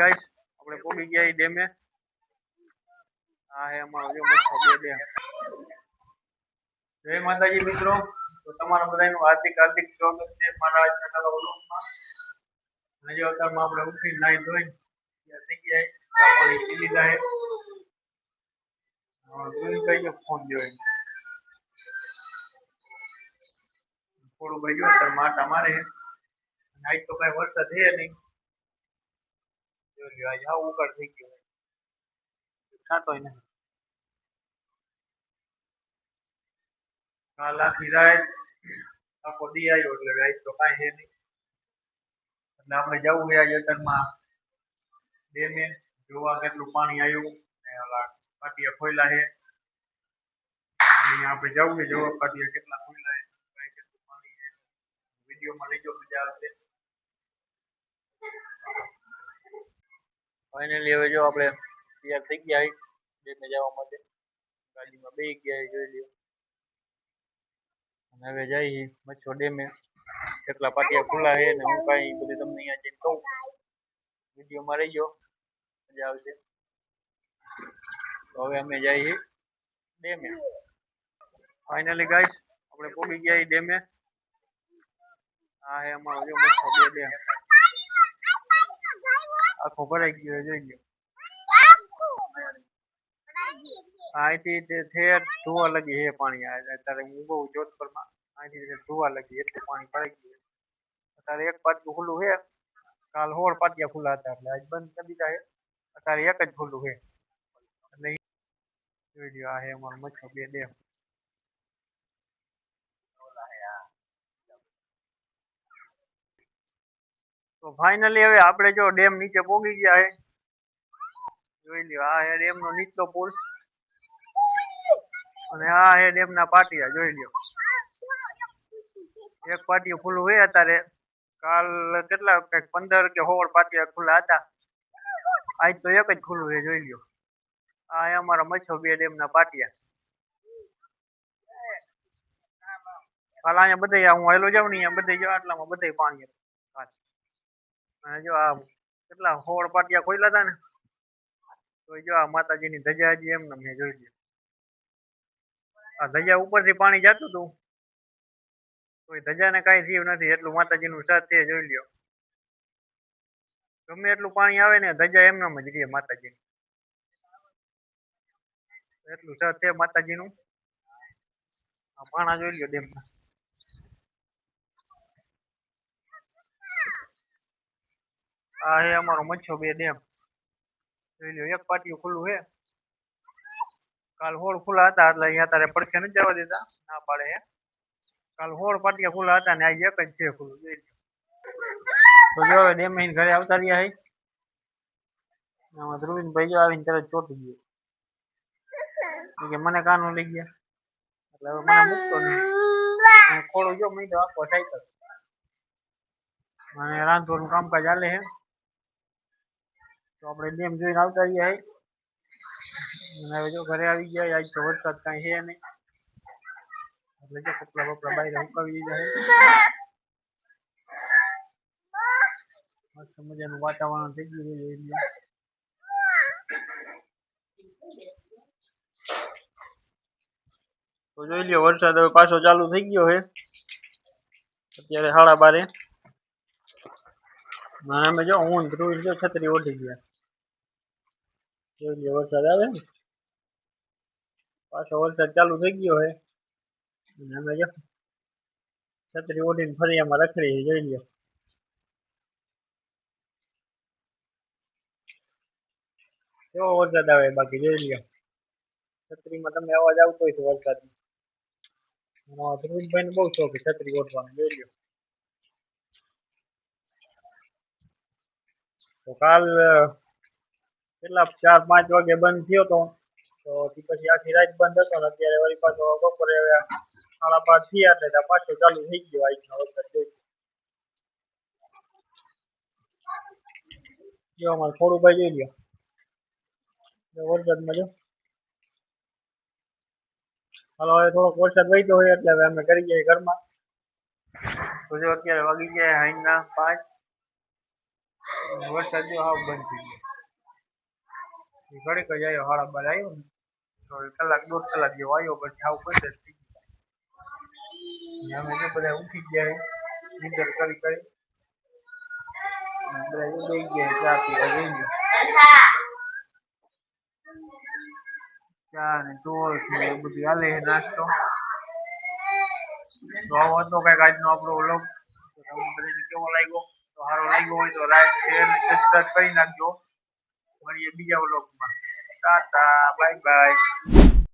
Guys આપણે પોગી ગયા ડેમે. આ હે અમારો જો મોટો બે ડેમ. જય માતાજી મિત્રો. તો તમારા બધાનું હાર્દિક હાર્દિક સ્વાગત છે મારા આજના નવા વ્લોગમાં. આજે અત્યારમાં આપણે ઉઠી નાઈ ધોઈને ત્યાં થઈ ગયા પાણી પી લીધા હે. જોઈ કઈ ફોન જોઈ થોડું ભાઈ જો તાર માટા મારે આજ તો કઈ વરસાદ છે નહીં. જોઈ લ્યો આજે આવું ઉકાળ થઈ ગયો છાંટોય નહીં. કાલ આખી રાત આખો દી આવ્યો એટલે આજ તો કાંઈ છે નહીં. એટલે આપણે જવું છે આજે અત્યારમાં ડેમે જોવા કેટલું પાણી આવ્યું ને ઓલા પાટિયા ખોયલા છે. અહીંયા આપણે જવું છે જોવા પાટિયા કેટલા ખોયલા છે કાંઈ કેટલું પાણી છે. વિડીયોમાં લેજો મજા આવશે. ફાઇનલી હવે જો આપણે તૈયાર થઈ ગયા ડેમે જવા માટે. ગાડીમાં બેસી ગયા જોઈ લ્યો. અને હવે જઈએ મચ્છો ડેમે કેટલા પાટિયા ખુલ્લા છે ને હું કાંઈ બધું તમને અહીંયા જઈને કહું. વિડીયોમાં રહીજો મજા આવશે. તો હવે અમે જઈએ ડેમે. ફાઇનલી ગાઈસ આપણે પહોંચી ગયા ડેમે. આ હે અમારો જો મોટો બે ડેમ આખો ભરાઈ ગયો જોઈ લો. અહીંથી ઠેર ધોવા લગી હે પાણી. અત્યારે હું બહુ જોધપુરમાં અહીંથી ધોવા લગી એટલું પાણી ભરાઈ ગયું. અત્યારે એક પાટિયું ખુલ્લું છે. કાલ 16 પાટિયા ખુલ્લા હતા એટલે આજ બંધ કરી દીધા છે. અત્યારે એક જ ખુલ્લું છે એટલે જોઈ લ્યો. આ હે અમારો મચ્છો બે ડેમ. તો ફાઇનલી હવે આપણે જો ડેમ નીચે પહોંચી ગયા છે. જોઈ લ્યો આ હે ડેમ નો નીચલો પુલ અને આ હે ડેમ ના પાટિયા જોઈ લ્યો. એક પાટિયું ખુલ્લું છે અત્યારે. કાલ કેટલા 15 કે 16 પાટિયા ખુલ્લા હતા. આજ તો એક જ ખુલ્લું છે જોઈ લ્યો. આ હે અમારા મચ્છો બે ડેમ ના પાટિયા. કાલ અહીંયા બધે હું હેલો જાઉં ને અહીંયા બધે જો આટલામાં બધે પાણી હતું. અને જો આ કેટલા 16 પાટિયા ખોલ્યા હતા ને તો જો આ માતાજીની ધજા હજી એમને મેં જોઈ લ્યો. આ ધજા ઉપરથી પાણી જતું હતું તો એ ધજાને કાંઈ થયું નથી. એટલું માતાજીનું સાથ છે જોઈ લ્યો. ગમે એટલું પાણી આવે ને ધજા એમનેમ જ રહે માતાજીની. એટલું સાથ છે માતાજીનું. આ પાણા જોઈ લ્યો ડેમમાં. આ હે અમારો મચ્છો બે ડેમ જોઈ લ્યો. એક પાટિયું ખુલ્લું છે. કાલ 16 ખુલ્લા હતા એટલે અહીંયા તારે પડખે નથી જવા દેતા ના પાડે છે. કાલ 16 પાટિયા ખુલ્લા હતા ને આજે એક જ છે ખુલ્લું જોઈ લ્યો. તો જો હવે ડેમ આવીને ઘરે આવતા રહ્યા છે. આમાં ધ્રુવીન ભાઈ જો આવીને તરત ચોટી ગયો કે મને કાનું લઈ ગયા એટલે હવે મને મૂકતો નહીં. ખોડું જો મેં તો આખો સાયકલ અને રાંધવાનું કામકાજ ચાલે છે. તો આપણે ડેમ જોઈને આવતા રહ્યા છે. અને હવે જો ઘરે આવી ગયા. આજ તો વરસાદ કાંઈ છે નહીં એટલે જો કપડા બપડા બહાર સુકાવી દીધા છે. મસ્ત મજાનું વાતાવરણ થઈ ગયું છે. તો જોઈ લ્યો વરસાદ હવે પાછો ચાલુ થઈ ગયો છે. અત્યારે 12:30. અને અમે જો હું ધ્રુવી જો છત્રી ઓઢી ગયા. જોઈ લ્યો વરસાદ આવે ને પાછો વરસાદ ચાલુ થઈ ગયો છે. અને અમે જો છત્રી ઓઢીને ફરિયામાં રખડી જોઈ લ્યો. કેવો વરસાદ આવે બાકી જોઈ લ્યો. છત્રીમાં તમને અવાજ આવતો હોય તો વરસાદનો. ધ્રુવીભાઈ ને બહુ શોખ છત્રી ઓઢવાનો જોઈ લ્યો. તો કાલ કેટલા 4-5 વાગે બંધ થયો તો પછી આખી રાત બંધ હતો ને અત્યારે વળી પાછો બપોરે 12:30 થયા એટલે પાછો ચાલુ થઈ ગયો આજનો વરસાદ જોઈ. જો અમારે થોડું ભાઈ જોઈ લ્યો વરસાદમાં જો. હાલો હવે થોડોક વરસાદ વહીતો હોય એટલે હવે અમે કરી જઈએ ઘરમાં. તો જો અત્યારે વાગી ગયા 5:30. વરસાદ જો હાવ બંધ થઈ ગયો ઘડીક જ આવ્યો 12:30 આવ્યો ને તો કલાક દોઢ કલાક જેવો આવ્યો પછી હાવ બંધ જ થઈ ગયો અમે તો બધા ઉઠી ગયા નીંદર કરી બધા બેસી ગયા ચા પીવા જઈ ચા ને ટોસ ને એ બધું હાલે છે નાસ્તો તો આવો હતો કંઈક આજનો આપણો વ્લોગ તો તમને બધાને કેવો લાગ્યો તો સારો લાગ્યો હોય તો લાઈક શેર ને સબસ્ક્રાઈબ કરી નાખજો મળીએ બીજા વ્લોગમાં ટાટા બાય બાય